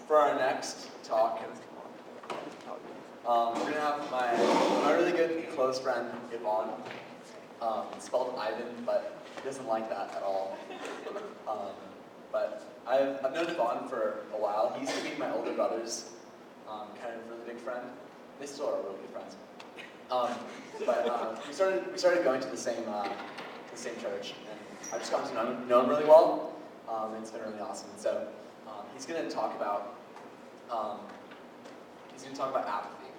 For our next talk, we're going to have my really good close friend, Yvonne. It's spelled Ivan, but he doesn't like that at all. But I've known Yvonne for a while. He used to be my older brother's kind of really big friend. They still are really good friends. But we started going to the same church, and I've just gotten to know him really well. And it's been really awesome. So he's going to talk about apathy,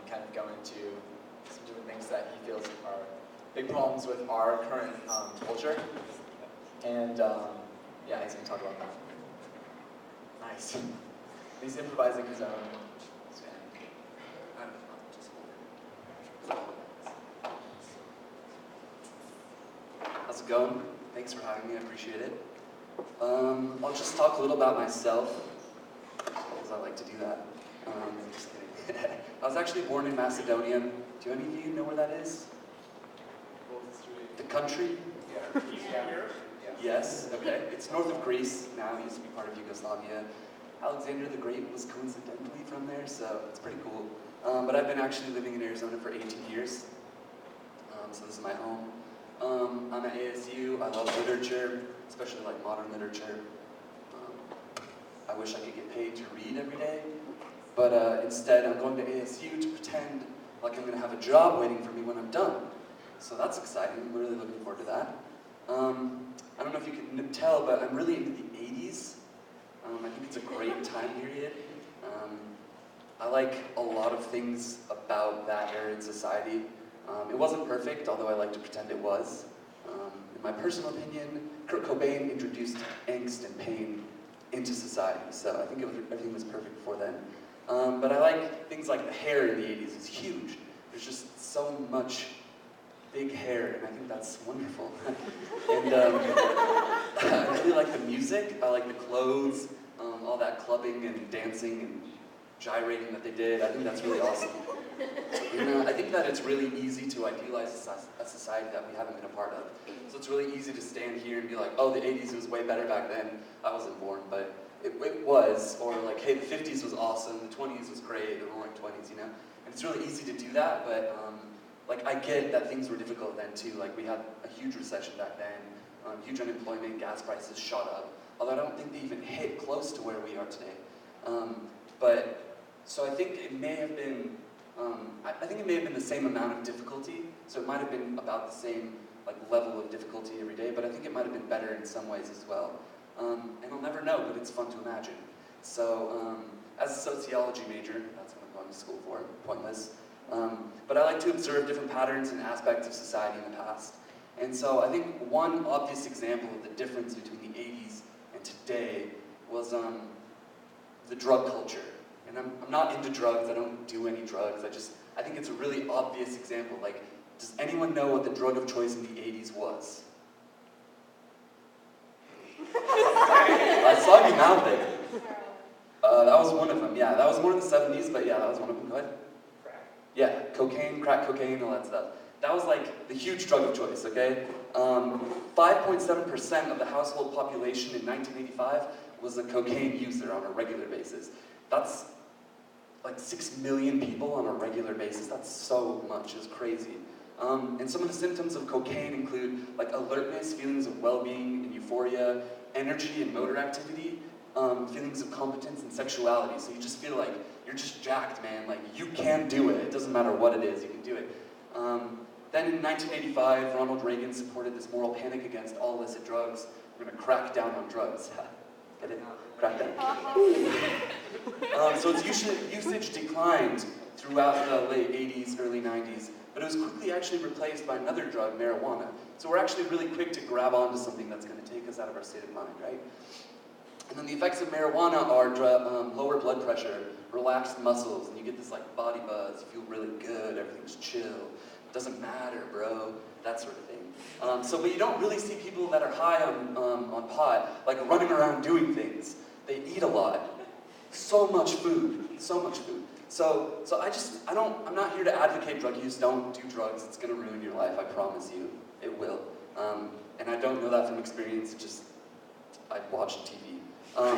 kind of go into some different things that he feels are big problems with our current culture. And yeah, he's going to talk about that. Nice. He's improvising his own stand. How's it going? Thanks for having me, I appreciate it. I'll just talk a little about myself, because I like to do that. Just kidding. I was actually born in Macedonia. Do any of you know where that is? The country? Yeah. Yes, okay. It's north of Greece, now it used to be part of Yugoslavia. Alexander the Great was coincidentally from there, so it's pretty cool. But I've been actually living in Arizona for 18 years, so this is my home. I'm at ASU, I love literature, especially like modern literature. I wish I could get paid to read every day, but instead I'm going to ASU to pretend like I'm going to have a job waiting for me when I'm done. So that's exciting, I'm really looking forward to that. I don't know if you can tell, but I'm really into the 80s. I think it's a great time period. I like a lot of things about that era in society. It wasn't perfect, although I like to pretend it was. In my personal opinion, Kurt Cobain introduced angst and pain into society, so I think everything was perfect before then. But I like things like the hair in the 80s is huge. There's just so much big hair, and I think that's wonderful. And I really like the music, I like the clothes, all that clubbing and dancing and gyrating that they did. I think that's really awesome. And I think that it's really easy to idealize a society that we haven't been a part of. So it's really easy to stand here and be like, oh, the 80s was way better back then. I wasn't born, but it was. Or like, hey, the 50s was awesome, the 20s was great, the roaring 20s, you know? And it's really easy to do that, but like I get that things were difficult then too. Like we had a huge recession back then, huge unemployment, gas prices shot up. Although I don't think they even hit close to where we are today. So I think it may have been, I think it may have been the same amount of difficulty. So it might have been about the same like level of difficulty every day, but I think it might have been better in some ways as well. And I'll never know, but it's fun to imagine. So as a sociology major, that's what I'm going to school for, pointless. But I like to observe different patterns and aspects of society in the past. And so I think one obvious example of the difference between the 80s and today was the drug culture. And I'm not into drugs, I don't do any drugs, I think it's a really obvious example. Like, does anyone know what the drug of choice in the 80s was? I saw you mouthing. That was one of them, yeah. That was more in the 70s, but yeah, that was one of them. Go ahead. Yeah, cocaine, crack cocaine, all that stuff. That was like the huge drug of choice, okay? 5.7% of the household population in 1985 was a cocaine user on a regular basis. That's like 6 million people on a regular basis. That's so much, it's crazy. And some of the symptoms of cocaine include like alertness, feelings of well-being and euphoria, energy and motor activity, feelings of competence and sexuality. So you just feel like you're just jacked, man. Like you can do it. It doesn't matter what it is, you can do it. Then in 1985, Ronald Reagan supported this moral panic against all illicit drugs. We're gonna crack down on drugs. Get it? Crack down. So its usage declined throughout the late 80s, early 90s, but it was quickly actually replaced by another drug, marijuana. So we're actually really quick to grab onto something that's gonna take us out of our state of mind, right? And then the effects of marijuana are lower blood pressure, relaxed muscles, and you get this like body buzz, you feel really good, everything's chill, doesn't matter, bro, that sort of thing. But you don't really see people that are high on pot, like running around doing things. They eat a lot. So much food, so much food. So I'm not here to advocate drug use. Don't do drugs, it's gonna ruin your life, I promise you, it will. And I don't know that from experience, I've watched TV. I've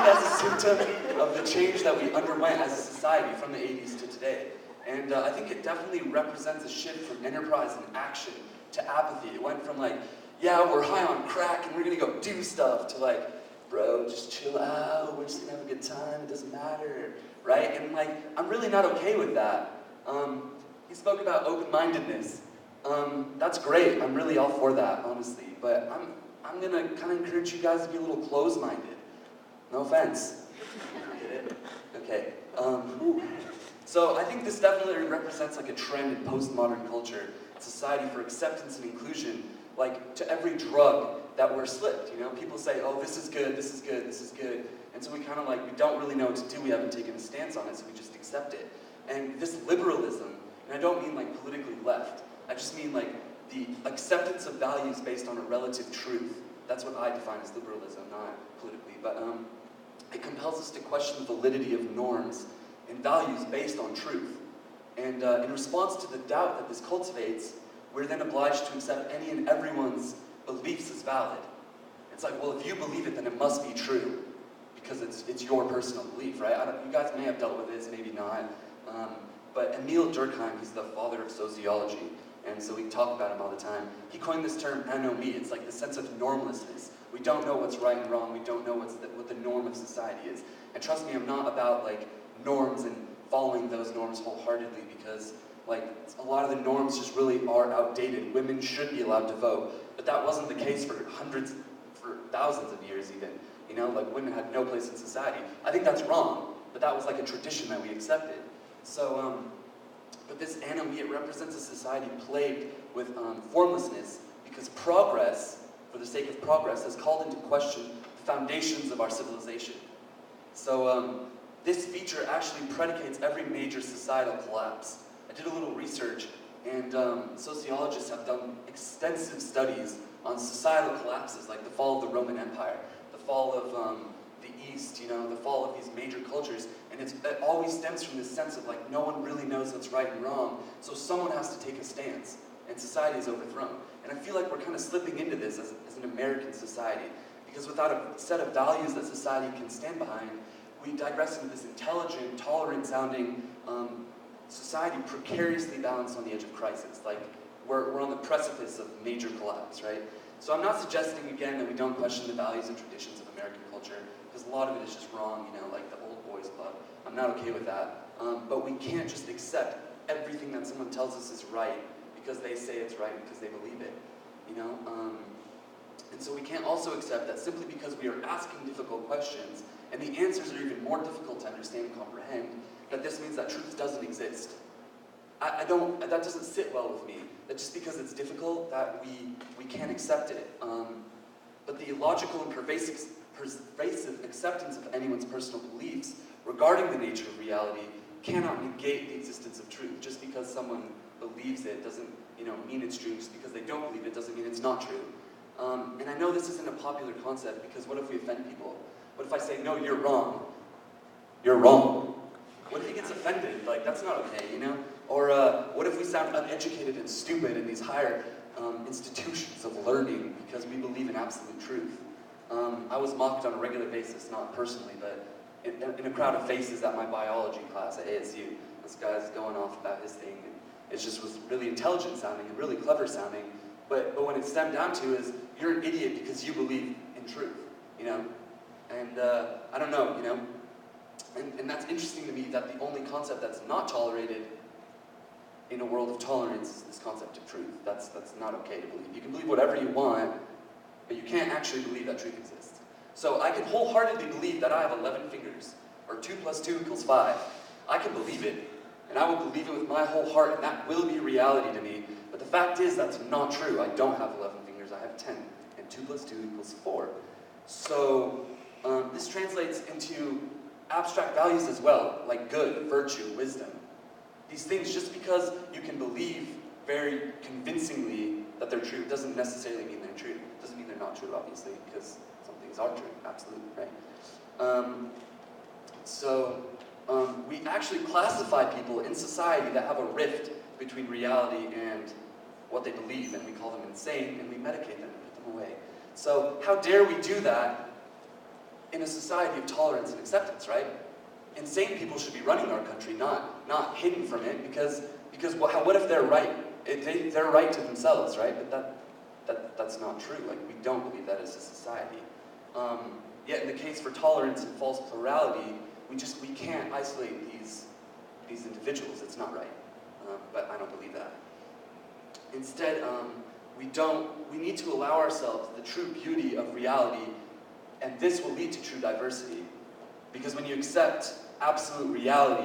as a symptom of the change that we underwent as a society from the 80s to today. And I think it definitely represents a shift from enterprise and action to apathy. It went from like, yeah, we're high on crack and we're gonna go do stuff, to like, bro, just chill out, we're just gonna have a good time, it doesn't matter, right? And like, I'm really not okay with that. He spoke about open-mindedness. That's great, I'm really all for that, honestly. But I'm gonna kind of encourage you guys to be a little closed-minded. No offense. Get it? Okay. So I think this definitely represents like a trend in postmodern culture, society for acceptance and inclusion, like to every drug that we're slipped, you know? People say, oh, this is good, this is good, this is good. And so we kind of like, we don't really know what to do, we haven't taken a stance on it, so we just accept it. And this liberalism, and I don't mean like politically left, I just mean like the acceptance of values based on a relative truth. That's what I define as liberalism, not politically. But it compels us to question the validity of norms and values based on truth. And in response to the doubt that this cultivates, we're then obliged to accept any and everyone's beliefs as valid. It's like, well, if you believe it, then it must be true, because it's your personal belief, right? You guys may have dealt with this, maybe not. But Emile Durkheim, he's the father of sociology, and so we talk about him all the time. He coined this term anomie. It's like the sense of normlessness. We don't know what's right and wrong. We don't know what the norm of society is. And trust me, I'm not about like norms and following those norms wholeheartedly, because like a lot of the norms just really are outdated. Women should be allowed to vote, but that wasn't the case for thousands of years even. You know, like women had no place in society. I think that's wrong, but that was like a tradition that we accepted. So, but this anomie, it represents a society plagued with formlessness, because progress, for the sake of progress, has called into question the foundations of our civilization. So this feature actually predicates every major societal collapse. I did a little research, and sociologists have done extensive studies on societal collapses, like the fall of the Roman Empire, the fall of the East, you know, the fall of these major cultures, and it always stems from this sense of like, no one really knows what's right and wrong, so someone has to take a stance, and society is overthrown. And I feel like we're kind of slipping into this as an American society, because without a set of values that society can stand behind, we digress into this intelligent, tolerant-sounding society precariously balanced on the edge of crisis. Like, we're on the precipice of major collapse, right? So I'm not suggesting, again, that we don't question the values and traditions of American culture, because a lot of it is just wrong, you know, like the old boys club. I'm not okay with that. But we can't just accept everything that someone tells us is right because they say it's right, because they believe it, you know? And so we can't also accept that simply because we are asking difficult questions, and the answers are even more difficult to understand and comprehend, that this means that truth doesn't exist. That doesn't sit well with me. That just because it's difficult, that we can't accept it. But the logical and pervasive acceptance of anyone's personal beliefs regarding the nature of reality cannot negate the existence of truth. Just because someone believes it doesn't, you know, mean it's true. Just because they don't believe it doesn't mean it's not true. And I know this isn't a popular concept, because what if we offend people? What if I say, no, you're wrong? You're wrong. What if he gets offended? Like, that's not okay, you know? Or what if we sound uneducated and stupid in these higher institutions of learning because we believe in absolute truth? I was mocked on a regular basis, not personally, but in a crowd of faces at my biology class at ASU. This guy's going off about his thing, and it just was really intelligent sounding and really clever sounding, but what it stemmed down to is, you're an idiot because you believe in truth, you know? And I don't know, you know? And that's interesting to me, that the only concept that's not tolerated in a world of tolerance is this concept of truth. That's not okay to believe. You can believe whatever you want, but you can't actually believe that truth exists. So I can wholeheartedly believe that I have 11 fingers, or 2 + 2 = 5. I can believe it, and I will believe it with my whole heart, and that will be reality to me. But the fact is, that's not true. I don't have 11 fingers, I have 10, and 2 + 2 = 4. So this translates into abstract values as well, like good, virtue, wisdom. These things, just because you can believe very convincingly that they're true, doesn't necessarily mean they're true. Doesn't mean they're not true, obviously, because some things are true, absolutely, right? We actually classify people in society that have a rift between reality and what they believe, and we call them insane, and we medicate them and put them away. So how dare we do that in a society of tolerance and acceptance, right? Insane people should be running our country, not hidden from it, because what if they're right? They're right to themselves, right? But that's not true. Like, we don't believe that as a society. Yet in the case for tolerance and false plurality, we can't isolate these individuals. It's not right. But I don't believe that. Instead, we need to allow ourselves the true beauty of reality, and this will lead to true diversity. Because when you accept absolute reality,